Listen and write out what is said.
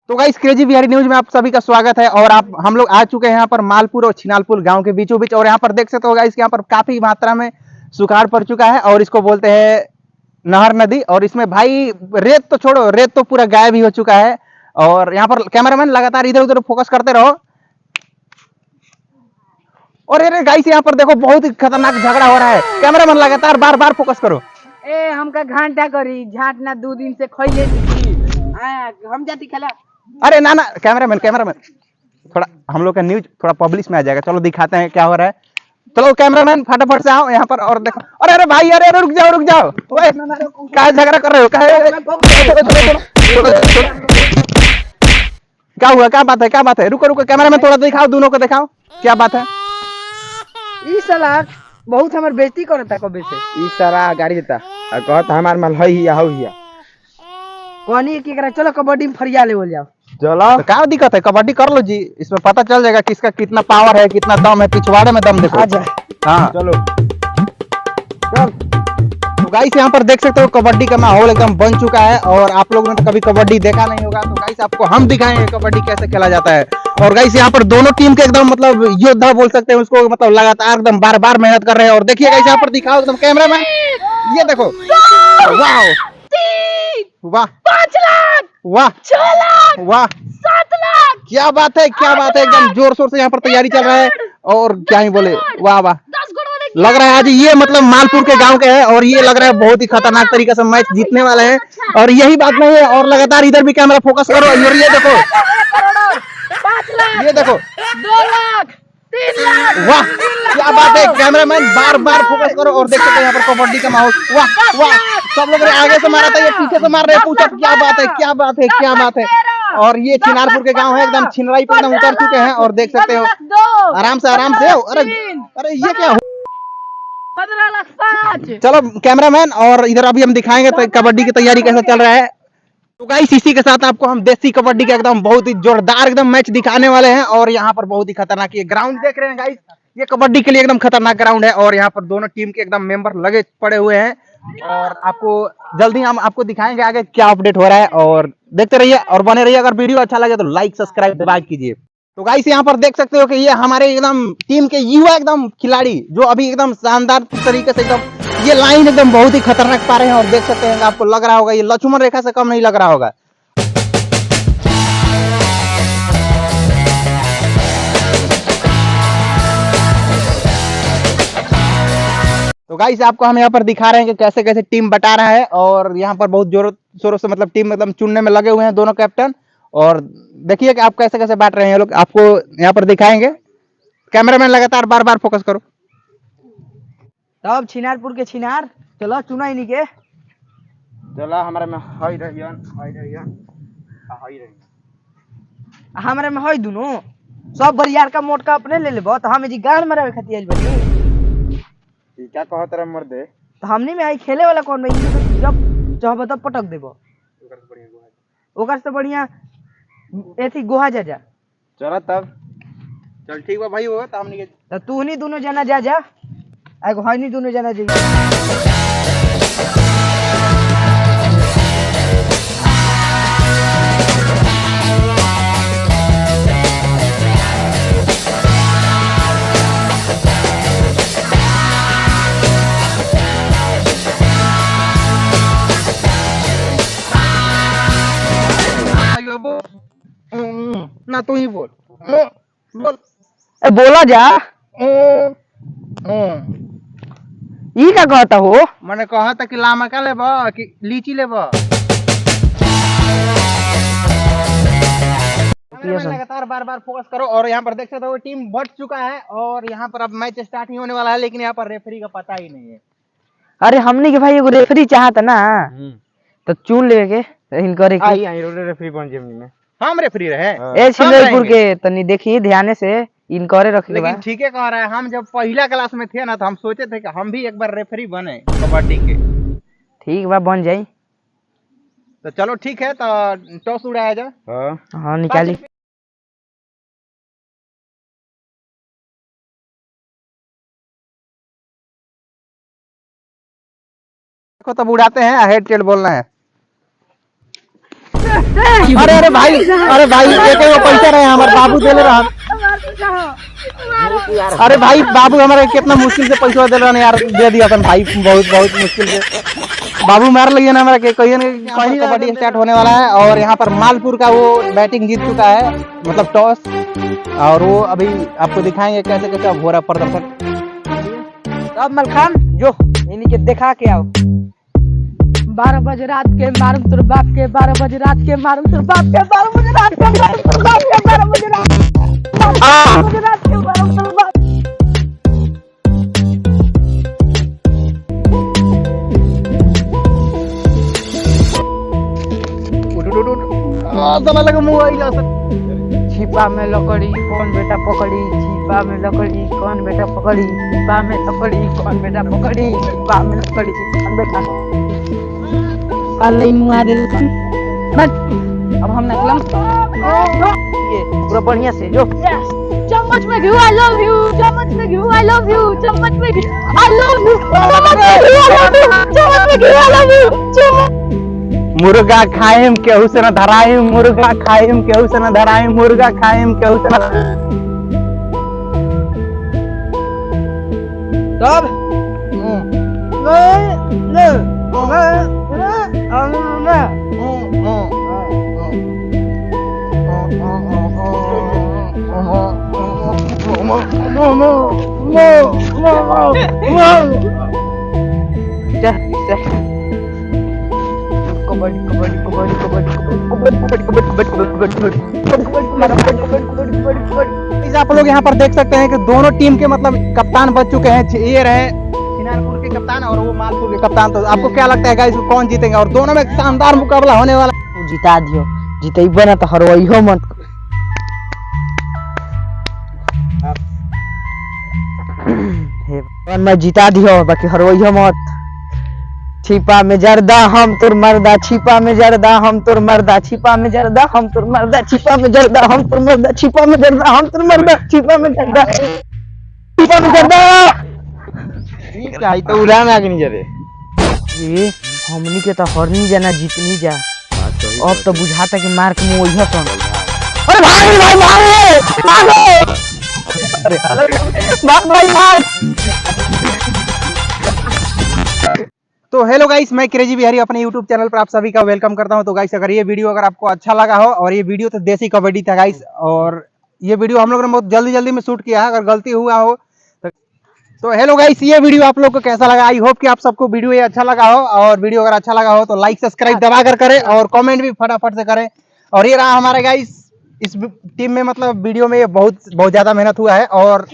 तो guys crazy Bihari news में आप सभी का स्वागत है। और आप हम लोग आ चुके हैं यहाँ पर मालपुर और छिनालपुर गांव के बीचों बीच। और यहाँ पर देख सकते हो गाइस यहाँ पर काफी मात्रा में सुखाड़ पड़ चुका है और इसको बोलते हैं नहर नदी। और इसमें भाई रेत तो छोड़ो, रेत तो पूरा गायब ही हो चुका है। और यहाँ पर कैमरामैन लगातार इधर उधर फोकस करते रहो। और अरे गाइस यहाँ पर देखो बहुत ही खतरनाक झगड़ा हो रहा है। कैमरामैन लगातार बार बार फोकस करो। ए हमका घंटा करी झाट ना 2 दिन से खइले नी हम जाती खेला। अरे ना ना कैमरामैन थोड़ा हम लोग का न्यूज थोड़ा पब्लिश में आ जाएगा। चलो दिखाते हैं क्या हो रहा है। चलो कैमरामैन फटाफट से आओ यहाँ पर और देखो। अरे अरे भाई अरे रुक जाओ ओए क्या झगड़ा कर रहे हो? क्या हुआ? क्या बात है? रुको कैमरामैन थोड़ा दिखाओ, दोनों को दिखाओ क्या बात है। ई साला बहुत हमर बेइज्जती करता कबे से। ई सारा गाड़ी देता और कहता हमार माल है हिया हो हिया। कहनी की करा चलो कबड्डी में फरिया लेवल जाओ। चलो तो क्या दिक्कत है? कबड्डी कर लो जी, इसमें पता चल जाएगा किसका कितना पावर है, कितना दम है। पिछवाड़े में दम देखो। आजा हाँ चलो चल। तो गाइस यहाँ पर देख सकते हो कबड्डी का माहौल एकदम बन चुका है। और आप लोगों ने तो कभी कबड्डी देखा नहीं होगा, तो गाइस आपको हम दिखाएंगे कबड्डी कैसे खेला जाता है। और गाइस यहाँ पर दोनों टीम के एकदम मतलब योद्धा बोल सकते हैं उसको, मतलब लगातार एकदम बार बार मेहनत कर रहे हैं। और देखिए गाइस यहाँ पर दिखाओ एकदम कैमरामैन, ये देखो। वाह वाह 5 लाख वाह 6 लाख वाह 7 लाख क्या बात है एकदम जोर शोर से यहाँ पर तैयारी चल रहा है। और क्या ही बोले, वाह वाह 10 करोड़ वाले लग रहा है आज ये मतलब मालपुर के गांव के हैं। और ये लग रहा है बहुत ही खतरनाक तरीके से मैच जीतने वाले हैं। और यही बात नहीं है, और लगातार इधर भी कैमरा फोकस करो। और ये देखो 5 लाख ये देखो 2 लाख 3 लाख वाह क्या बात है। कैमरामैन बार बार फोकस करो। और देख सकते हैं यहाँ पर कबड्डी का माहौल। वाह वाह सब लोग आगे से मारा था, ये पीछे से मार रहे हैं। पूछो क्या बात है। और ये छिनारपुर के गांव है, एकदम छिनराई पर एकदम उतर चुके हैं। और देख सकते हो आराम से अरे ये क्या 15 लाख 5। चलो कैमरामैन, और इधर अभी हम दिखाएंगे तो कबड्डी की तैयारी कैसे चल रहा है। तो गाइस इसी के साथ आपको हम देसी कबड्डी का एकदम बहुत ही जोरदार एकदम मैच दिखाने वाले हैं। और यहाँ पर बहुत ही खतरनाक ये ग्राउंड देख रहे हैं गाइस, ये कबड्डी के लिए एकदम खतरनाक ग्राउंड है। और यहाँ पर दोनों टीम के एकदम मेंबर लगे पड़े हुए हैं। और आपको जल्दी हम आपको दिखाएंगे आगे क्या अपडेट हो रहा है। और देखते रहिए और बने रहिए। अगर वीडियो अच्छा लगे तो लाइक सब्सक्राइब दबा कीजिए। तो गाइस यहाँ पर देख सकते हो कि ये हमारे एकदम टीम के युवा एकदम खिलाड़ी जो अभी एकदम शानदार तरीके से एकदम ये लाइन एकदम बहुत ही खतरनाक पा रहे हैं। और देख सकते हैं आपको लग रहा होगा ये लक्ष्मण रेखा से कम नहीं लग रहा होगा। तो गाइस आपको हम यहाँ पर दिखा रहे हैं कि कैसे कैसे टीम बटा रहा है। और यहाँ पर बहुत जोरों शोरों से मतलब टीम मतलब चुनने में लगे हुए हैं दोनों कैप्टन। और देखिए कि आप कैसे कैसे बांट रहे हैं ये लोग, आपको यहाँ पर दिखाएंगे। कैमरामैन लगातार बार बार फोकस करो। तब छिनारपुर के छिनार चलो चुना ही नहीं के। चलो हमारे में हई रहियन हमारे में है दोनों सब बरियार का मोटका अपने ले लेबो तो हम जी गाड़ मारे खातिर आइल बनी। ई क्या कहत रे मर दे तो हमनी में आई खेले वाला कौन भाई, जब चाहबो तब पटक देबो। ओकर से बढ़िया ऐसी गोहा जा चलो तब चल ठीक बा भाई, वो तो हमने तो तू नहीं दोनों जना जा एगो है नहीं दोनों जना जाइए। ना तू ही बोल बोल। ए बोला जा ई का कहता हो। मैंने कहा था कि लामा का लेबा कि लीची लेबा। लगातार बार बार फोकस करो। और यहाँ पर देख सकते हो टीम बढ़ चुका है। और यहाँ पर अब मैच स्टार्ट नहीं होने वाला है, लेकिन यहाँ पर रेफरी का पता ही नहीं है। अरे हमने के भाई एगो रेफरी चाहता ना तो चुन लेके इनकर आई रेफरी बन जेमनी में हम रेफरी रहे ए छिंदरपुर के तनी देखिए ध्यान से इनकरे रख ले। लेकिन ठीक है कह रहा है, हम जब पहला क्लास में थे ना तो हम सोचे थे कि हम भी एक बार रेफरी बने कबड्डी के। ठीक बा बन जाई। तो चलो ठीक है, तो टॉस उड़ाया जाए। हां हाँ निकाली। देखो तब उड़ाते हैं, हेड टेल बोलना है। अरे अरे भाई एक वो पैसा रहे हमारे बाबू दे रहा। अरे भाई बाबू हमारे कितना मुश्किल से पैसा दे रहा यार, दे दिया था भाई, बहुत मुश्किल से। बाबू मार लिया ना हमारा कहीं। कबड्डी स्टार्ट होने वाला है और यहाँ पर मालपुर का वो बैटिंग जीत चुका है, मतलब टॉस, और वो अभी आपको दिखाएंगे कैसे कैसे हो रहा प्रदर्शन। अब मलखान जो इन्हीं के दिखा के आओ। 12 बजे रात के मारूं तेरे बाप के, 12 बजे रात के मारूं तेरे बाप के, 12 बजे रात के मारूं तेरे बाप के, 12 बजे रात के मारूं तेरे बाप। साला लगा मुंह आई जा। छिपा में लकड़ी कौन बेटा पकड़ी, छिपा में लकड़ी कौन बेटा पकड़ी, छिपा में लकड़ी कौन बेटा पकड़ी, छिपा में लकड़ी कौन बेटा। अल्लाह मुआ दे बस। अब हम निकलम ये पूरा बढ़िया से जो। चम्मच में घी, आई लव यू, चम्मच में घी, आई लव यू, चम्मच में घी, आई लव यू, चम्मच में घी, आई लव यू, चम्मच में घी, आई लव यू। मुर्गा खाएम केहू से न धराएम, मुर्गा खाएम केहू से न धराएम, मुर्गा खाएम केहू से न। तब आप लोग यहाँ पर देख सकते हैं कि दोनों टीम के मतलब कप्तान बच चुके हैं। ये रहे सिनारपुर के कप्तान और वो मालपुर के कप्तान। तो आपको क्या लगता है गाइस कौन जीतेंगे? और दोनों में शानदार मुकाबला होने वाला। जिता दियो, जीतेबो ना तो हरवाइयो मत। हे मैं जिता दियो बाकी हरवाइयो मत। छिपा में जर्दा हम तुर मर्दा, छिपा में जर्दा हम तुर मर्दा, छिपा में जर्दा हम तुर मर्दा, छिपा में जर्दा हम तुर मर्दा, छिपा में जर्दा हम तुर मर्दा, छिपा में जर्दा, छिपा में जर्दा। ठीक है तो उड़ा में आगे नहीं जा रे। ये हमनी के तो हरनी जाना जीतनी जा। अब तो बुझाता कि मार के मुंह वही सन। अरे भाई मारो भाई मार। तो हेलो गाइस, मैं क्रेजी बिहारी अपने यूट्यूब चैनल पर आप सभी का वेलकम करता हूं। तो गाइस अगर ये वीडियो अगर आपको अच्छा लगा हो, और ये वीडियो तो देसी कबड्डी था गाइस, और ये वीडियो हम लोगों ने बहुत जल्दी में शूट किया है, अगर गलती हुआ हो तो हेलो गाइस, ये वीडियो आप लोग को कैसा लगा? आई होप कि आप सबको वीडियो ये अच्छा लगा हो, और वीडियो अगर अच्छा लगा हो तो लाइक सब्सक्राइब दबा कर करें और कमेंट भी फटाफट से करें। और ये रहा हमारे गाइस इस टीम में, मतलब वीडियो में बहुत ज्यादा मेहनत हुआ है। और